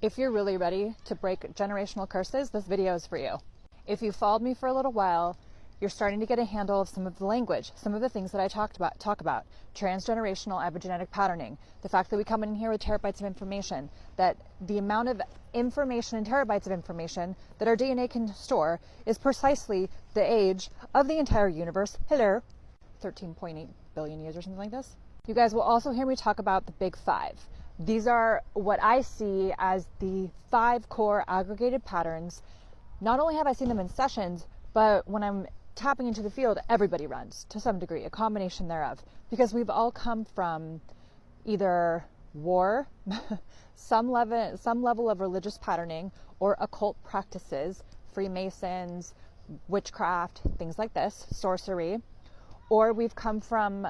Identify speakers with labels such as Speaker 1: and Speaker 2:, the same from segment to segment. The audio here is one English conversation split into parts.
Speaker 1: If you're really ready to break generational curses, this video is for you. If you followed me for a little while, you're starting to get a handle of some of the language, some of the things that I talk about. Transgenerational epigenetic patterning, the fact that we come in here with terabytes of information, that the amount of information and terabytes of information that our DNA can store is precisely the age of the entire universe. Hello, 13.8 billion years or something like this. You guys will also hear me talk about the big five. These are what I see as the 5 core aggregated patterns. Not only have I seen them in sessions, but when I'm tapping into the field, everybody runs to some degree, a combination thereof, because we've all come from either war, some level of religious patterning, or occult practices, Freemasons, witchcraft, things like this, sorcery, or we've come from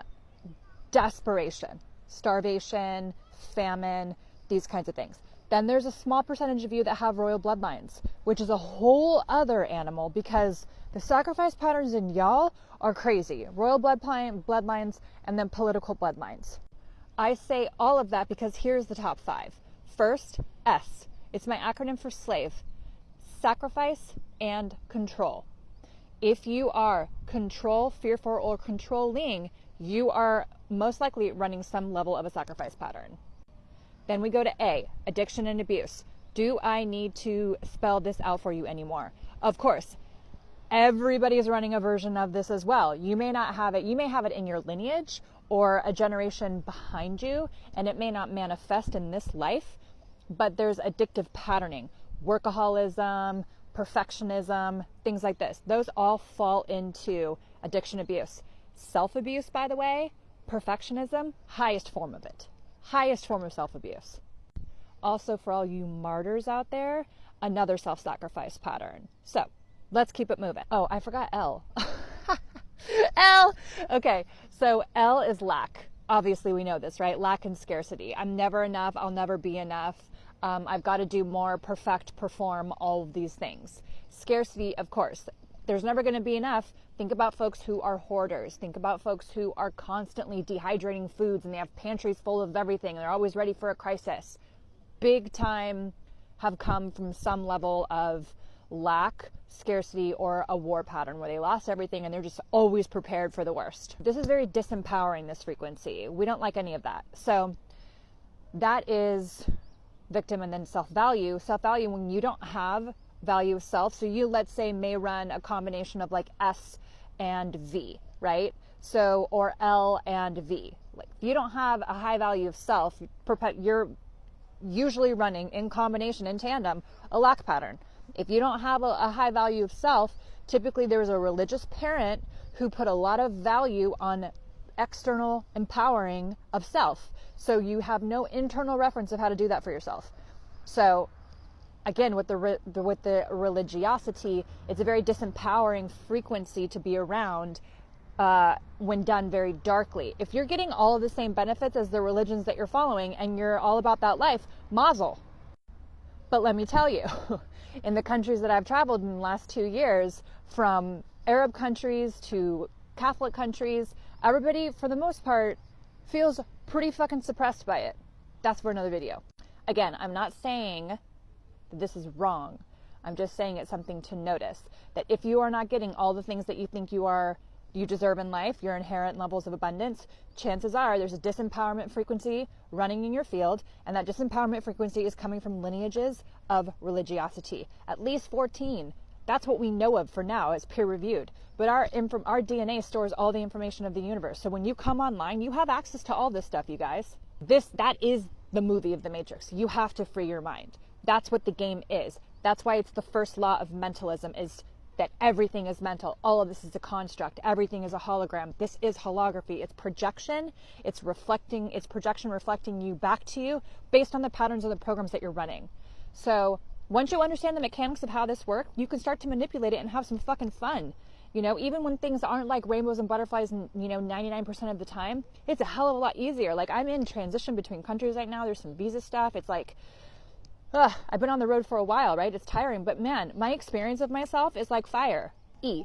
Speaker 1: desperation, starvation, famine, these kinds of things. Then there's a small percentage of you that have royal bloodlines, which is a whole other animal, because the sacrifice patterns in y'all are crazy. Royal bloodlines and then political bloodlines. I say all of that because here's the top 5. First, S. It's my acronym for slave. Sacrifice and control. If you are control, fearful, or controlling, you are most likely running some level of a sacrifice pattern. Then we go to A, addiction and abuse. Do I need to spell this out for you anymore? Of course, everybody is running a version of this as well. You may not have it. You may have it in your lineage or a generation behind you, and it may not manifest in this life, but there's addictive patterning, workaholism, perfectionism, things like this. Those all fall into addiction abuse. Self-abuse, by the way, perfectionism, highest form of it. Highest form of self-abuse. Also, for all you martyrs out there, another self-sacrifice pattern. So let's keep it moving. Oh, I forgot L. L. Okay, so L is lack. Obviously, we know this, right? Lack and scarcity. I'm never enough. I'll never be enough. I've got to do more, perfect, perform, all of these things. Scarcity, of course. There's never going to be enough. Think about folks who are hoarders. Think about folks who are constantly dehydrating foods and they have pantries full of everything. They're always ready for a crisis. Big time have come from some level of lack, scarcity, or a war pattern where they lost everything and they're just always prepared for the worst. This is very disempowering, this frequency. We don't like any of that. So that is victim. And then self-value. Self-value, when you don't have value of self. So you, let's say, may run a combination of like S and V, right? So, or L and V. Like if you don't have a high value of self, you're usually running in combination, in tandem, a lack pattern. If you don't have a high value of self, typically there's a religious parent who put a lot of value on external empowering of self. So you have no internal reference of how to do that for yourself. So again, with the religiosity, it's a very disempowering frequency to be around when done very darkly. If you're getting all of the same benefits as the religions that you're following and you're all about that life, mazel. But let me tell you, in the countries that I've traveled in the last 2 years, from Arab countries to Catholic countries, everybody, for the most part, feels pretty fucking suppressed by it. That's for another video. Again, I'm not saying this is wrong. I'm just saying it's something to notice, that if you are not getting all the things that you think you deserve in life, your inherent levels of abundance, chances are there's a disempowerment frequency running in your field, and that disempowerment frequency is coming from lineages of religiosity. At least 14. That's what we know of for now. It's peer reviewed. But our DNA stores all the information of the universe. So when you come online, you have access to all this stuff, you guys. That is the movie of the Matrix. You have to free your mind. That's what the game is. That's why it's the first law of mentalism, is that everything is mental. All of this is a construct. Everything is a hologram. This is holography. It's projection. It's projection reflecting you back to you based on the patterns of the programs that you're running. So once you understand the mechanics of how this works, you can start to manipulate it and have some fucking fun. You know, even when things aren't like rainbows and butterflies, 99% of the time, it's a hell of a lot easier. Like, I'm in transition between countries right now. There's some visa stuff. It's like, I've been on the road for a while, right? It's tiring, but man, my experience of myself is like fire. E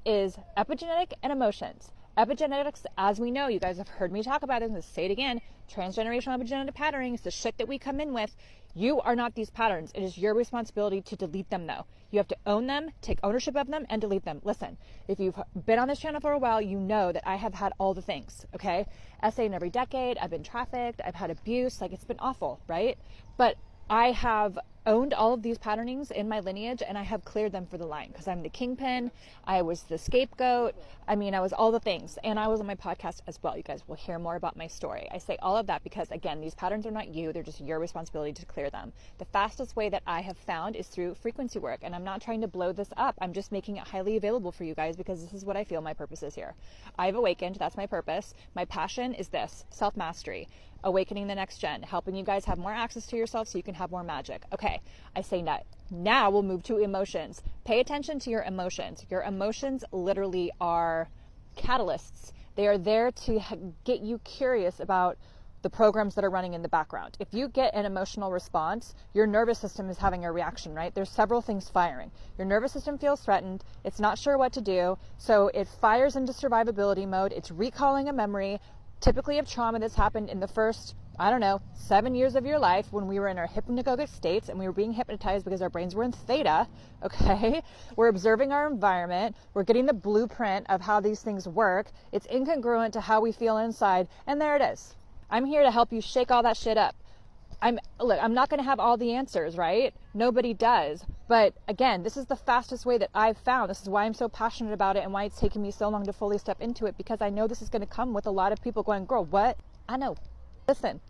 Speaker 1: is epigenetic and emotions. Epigenetics, as we know, you guys have heard me talk about it, let's say it again, transgenerational epigenetic patterning is the shit that we come in with. You are not these patterns. It is your responsibility to delete them though. You have to own them, take ownership of them, and delete them. Listen, if you've been on this channel for a while, you know that I have had all the things, okay? Essay in every decade, I've been trafficked, I've had abuse, like it's been awful, right? But I have owned all of these patternings in my lineage, and I have cleared them for the line because I'm the kingpin, I was the scapegoat, I was all the things, and I was on my podcast as well. You guys will hear more about my story. I say all of that because, again, these patterns are not you, they're just your responsibility to clear them. The fastest way that I have found is through frequency work, and I'm not trying to blow this up, I'm just making it highly available for you guys because this is what I feel my purpose is here. I've awakened, that's my purpose. My passion is this, self-mastery, awakening the next gen, helping you guys have more access to yourself so you can have more magic. Okay, I say that. Now we'll move to emotions. Pay attention to your emotions. Your emotions literally are catalysts. They are there to get you curious about the programs that are running in the background. If you get an emotional response, your nervous system is having a reaction, right? There's several things firing. Your nervous system feels threatened. It's not sure what to do. So it fires into survivability mode. It's recalling a memory, typically of trauma that's happened in the first, 7 years of your life when we were in our hypnagogic states and we were being hypnotized because our brains were in theta, okay? We're observing our environment. We're getting the blueprint of how these things work. It's incongruent to how we feel inside, and there it is. I'm here to help you shake all that shit up. I'm not going to have all the answers, right? Nobody does. But again, this is the fastest way that I've found. This is why I'm so passionate about it and why it's taken me so long to fully step into it, because I know this is going to come with a lot of people going, girl, what? I know. Listen,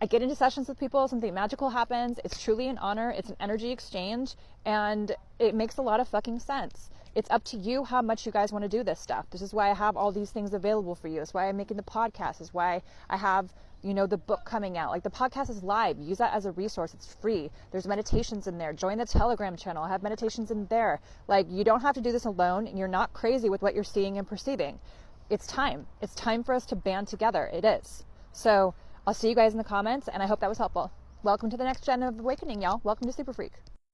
Speaker 1: I get into sessions with people, something magical happens. It's truly an honor. It's an energy exchange, and it makes a lot of fucking sense. It's up to you how much you guys want to do this stuff. This is why I have all these things available for you. It's why I'm making the podcast. It's why I have the book coming out. Like, the podcast is live. Use that as a resource. It's free. There's meditations in there. Join the Telegram channel. I have meditations in there. Like, you don't have to do this alone, and you're not crazy with what you're seeing and perceiving. It's time. It's time for us to band together. It is. So I'll see you guys in the comments, and I hope that was helpful. Welcome to the next gen of awakening, y'all. Welcome to Super Freak.